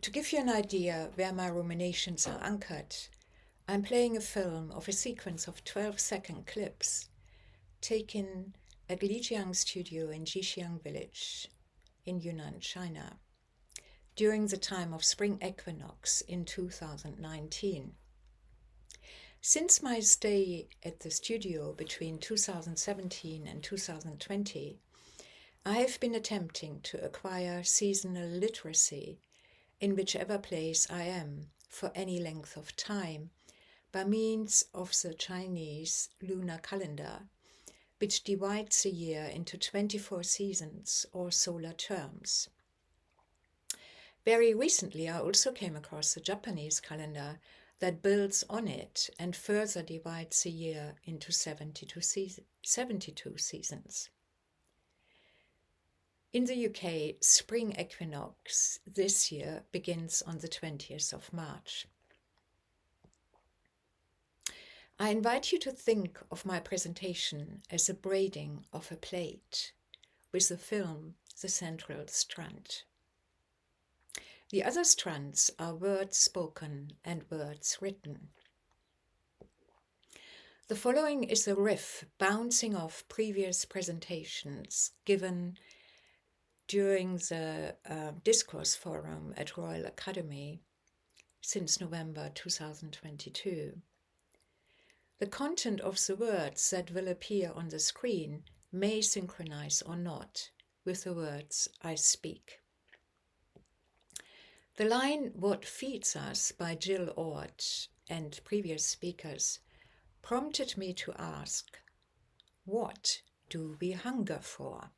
To give you an idea where my ruminations are anchored, I'm playing a film of a sequence of 12-second clips taken at Lijiang Studio in Jixiang Village in Yunnan, China, during the time of spring equinox in 2019. Since my stay at the studio between 2017 and 2020, I have been attempting to acquire seasonal literacy in whichever place I am for any length of time by means of the Chinese lunar calendar, which divides the year into 24 seasons or solar terms. Very recently, I also came across the Japanese calendar that builds on it and further divides the year into 72 seasons. In the UK, spring equinox this year begins on the 20th of March. I invite you to think of my presentation as a braiding of a plate, with the film the central strand. The other strands are words spoken and words written. The following is a riff bouncing off previous presentations given during the Discourse Forum at Royal Academy since November 2022. The content of the words that will appear on the screen may synchronize or not with the words I speak. The line "What Feeds Us" by Jill Ord and previous speakers prompted me to ask, what do we hunger for?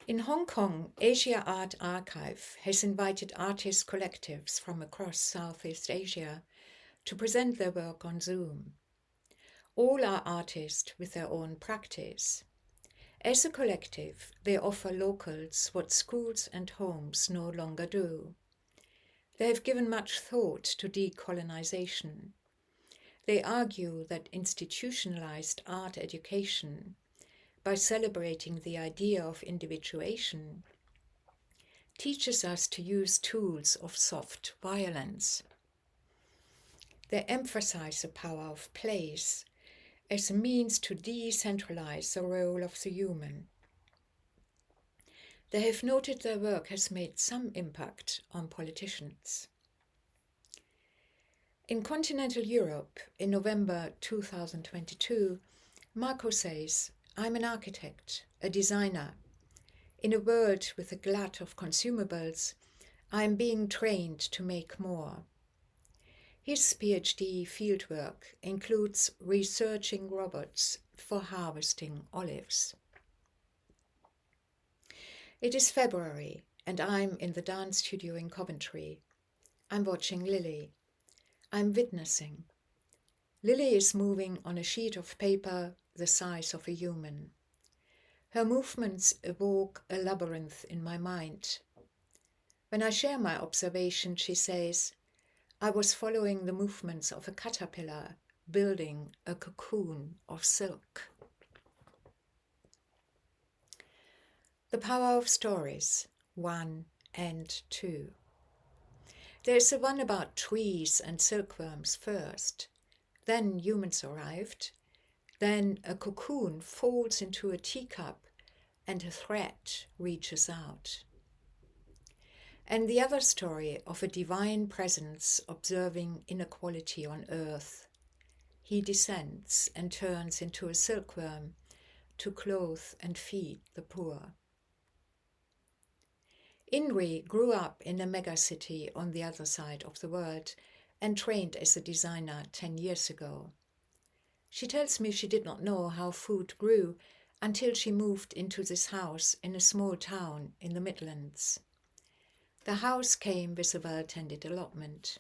In Hong Kong, Asia Art Archive has invited artist collectives from across Southeast Asia to present their work on Zoom. All are artists with their own practice. As a collective, they offer locals what schools and homes no longer do. They have given much thought to decolonization. They argue that institutionalized art education, by celebrating the idea of individuation, teaches us to use tools of soft violence. They emphasize the power of place as a means to decentralize the role of the human. They have noted their work has made some impact on politicians. In continental Europe, in November 2022, Marco says, "I'm an architect, a designer. In a world with a glut of consumables, I'm being trained to make more." His PhD fieldwork includes researching robots for harvesting olives. It is February, and I'm in the dance studio in Coventry. I'm watching Lily. I'm witnessing. Lily is moving on a sheet of paper the size of a human. Her movements evoke a labyrinth in my mind. When I share my observation, she says, "I was following the movements of a caterpillar building a cocoon of silk." The power of stories, 1 and 2. There is the one about trees and silkworms first. Then humans arrived. Then a cocoon folds into a teacup and a thread reaches out. And the other story of a divine presence observing inequality on earth. He descends and turns into a silkworm to clothe and feed the poor. Inri grew up in a megacity on the other side of the world and trained as a designer 10 years ago. She tells me she did not know how food grew until she moved into this house in a small town in the Midlands. The house came with a well-tended allotment.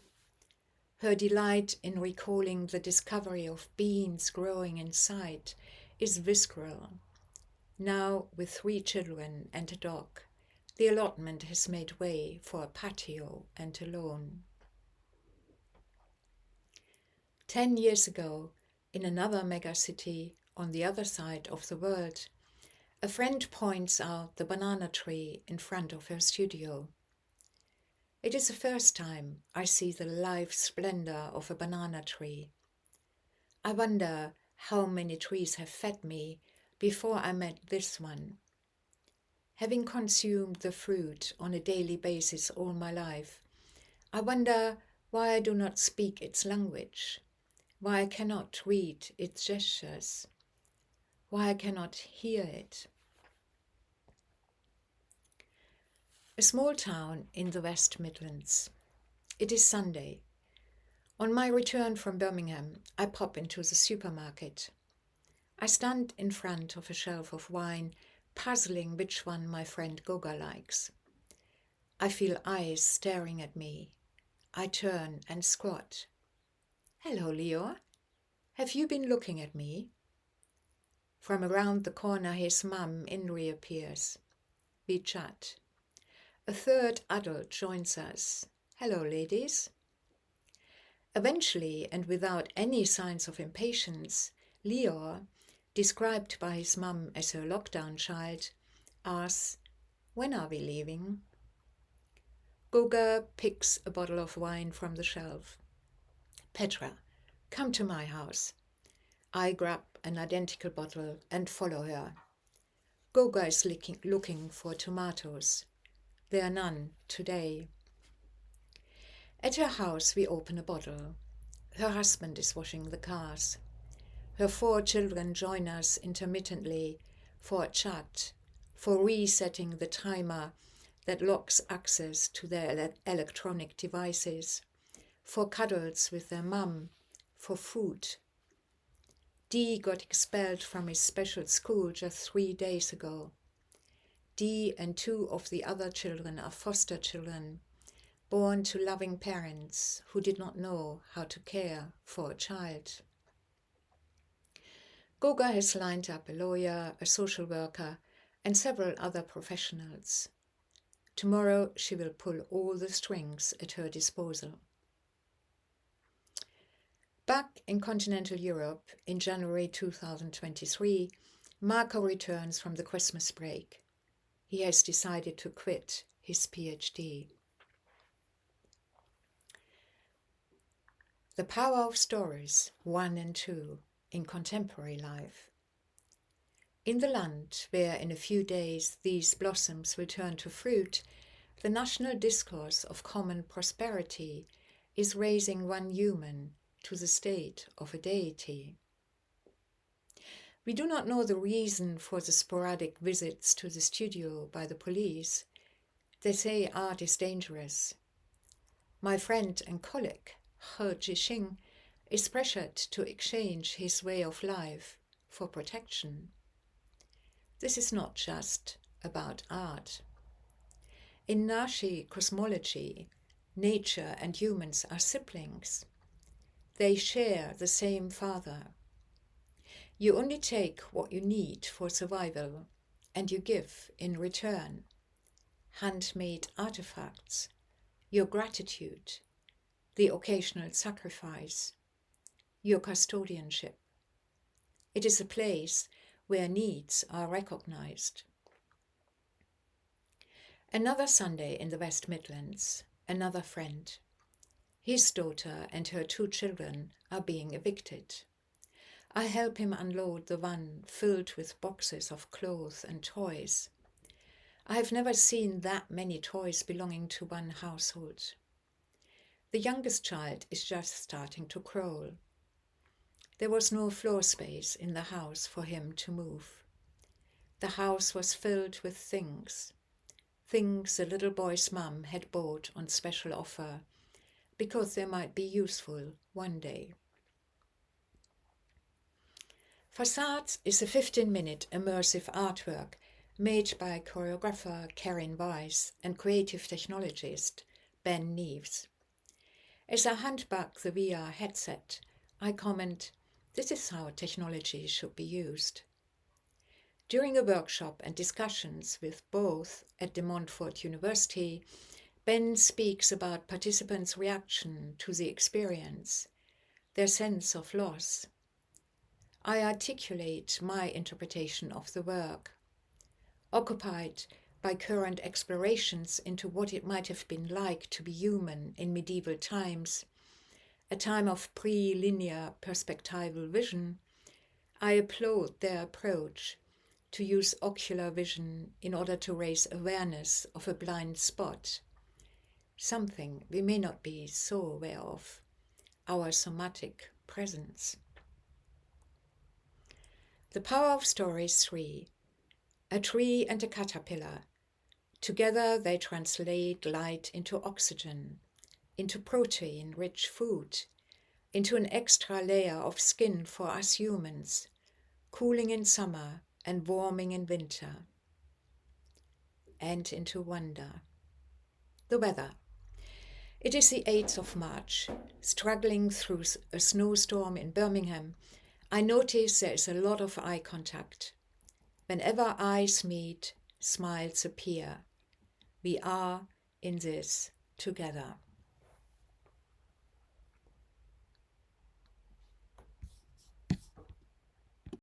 Her delight in recalling the discovery of beans growing inside is visceral. Now, with 3 children and a dog, the allotment has made way for a patio and a lawn. 10 years ago, in another megacity on the other side of the world, a friend points out the banana tree in front of her studio. It is the first time I see the live splendor of a banana tree. I wonder how many trees have fed me before I met this one. Having consumed the fruit on a daily basis all my life, I wonder why I do not speak its language, why I cannot read its gestures, why I cannot hear it. A small town in the West Midlands. It is Sunday. On my return from Birmingham, I pop into the supermarket. I stand in front of a shelf of wine, puzzling which one my friend Goga likes. I feel eyes staring at me. I turn and squat. "Hello, Leo. Have you been looking at me?" From around the corner his mum reappears. We chat. A third adult joins us. "Hello, ladies." Eventually, and without any signs of impatience, Leo, described by his mum as her lockdown child, asks, "When are we leaving?" Goga picks a bottle of wine from the shelf. "Petra, come to my house." I grab an identical bottle and follow her. Goga is looking for tomatoes. There are none today. At her house we open a bottle. Her husband is washing the cars. Her 4 children join us intermittently for a chat, for resetting the timer that locks access to their electronic devices, for cuddles with their mum, for food. Dee got expelled from his special school just 3 days ago. Dee and 2 of the other children are foster children, born to loving parents who did not know how to care for a child. Goga has lined up a lawyer, a social worker, and several other professionals. Tomorrow she will pull all the strings at her disposal. Back in continental Europe in January 2023, Marco returns from the Christmas break. He has decided to quit his PhD. The power of stories 1 and 2 in contemporary life. In the land where in a few days these blossoms will turn to fruit, the national discourse of common prosperity is raising one human to the state of a deity. We do not know the reason for the sporadic visits to the studio by the police. They say art is dangerous. My friend and colleague, He Jixing, is pressured to exchange his way of life for protection. This is not just about art. In Nashi cosmology, nature and humans are siblings. They share the same father. You only take what you need for survival, and you give in return. Handmade artifacts, your gratitude, the occasional sacrifice, your custodianship. It is a place where needs are recognized. Another Sunday in the West Midlands, another friend. His daughter and her 2 children are being evicted. I help him unload the van filled with boxes of clothes and toys. I have never seen that many toys belonging to one household. The youngest child is just starting to crawl. There was no floor space in the house for him to move. The house was filled with things the little boy's mum had bought on special offer, because they might be useful one day. Facades is a 15-minute immersive artwork made by choreographer Karin Weiss and creative technologist Ben Neves. As I hand back the VR headset, I comment, "This is how technology should be used." During a workshop and discussions with both at De Montfort University, Ben speaks about participants' reaction to the experience, their sense of loss. I articulate my interpretation of the work, occupied by current explorations into what it might have been like to be human in medieval times, a time of pre-linear perspectival vision. I applaud their approach to use ocular vision in order to raise awareness of a blind spot, something we may not be so aware of, our somatic presence. The Power of Stories 3. A tree and a caterpillar. Together they translate light into oxygen, into protein-rich food, into an extra layer of skin for us humans, cooling in summer and warming in winter, and into wonder. The weather. It is the 8th of March. Struggling through a snowstorm in Birmingham, I notice there is a lot of eye contact. Whenever eyes meet, smiles appear. We are in this together.